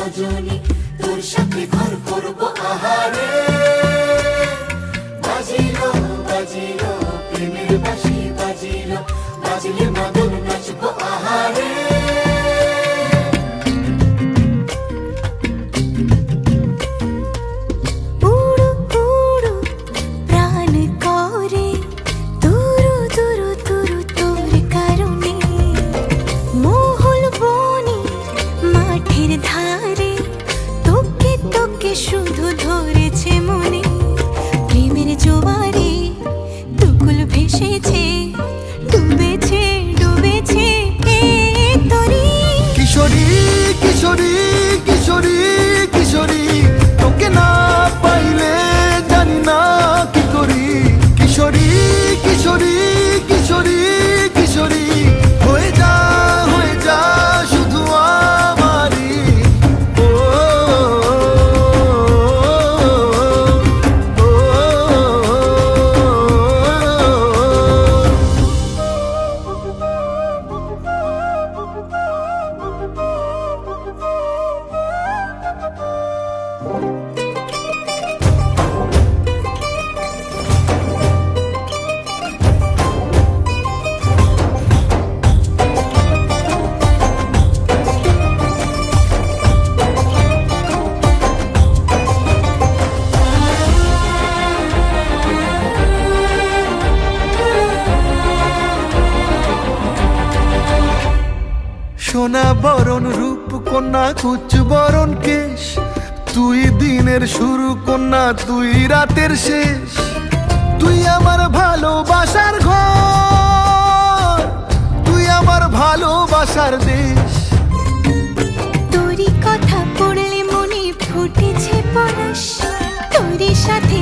রজনী, তোর সাথে ঘর করবো আহারে। বাজিলো বাজিলো প্রেমের বাঁশি বাজিলো, বাজলে মদন নাচবো আহারে। শুধু ধরেছে মনে প্রেমের জোয়ারে, দুকুল ভেসেছে, ডুবেছে ডুবেছে তরি। কিশোরী কিশোরী কিশোরী কিশোরী, তোকে না পাইলে জানি না কি করি। কিশোরী কিশোরী কিশোরী কিশোরী, হয়ে যা শুধু আমারই। ও সোনা বরণ রূপ কন্যা, কুচ বরণ কেশ, তুই দিনের শুরু কন্যা, তুই রাতের শেষ। তুই আমার ভালোবাসার ঘর, তুই আমার ভালোবাসার দেশ। তোরই কথা পড়লে মনে ফুটেছে পরশ, তোরই সাথে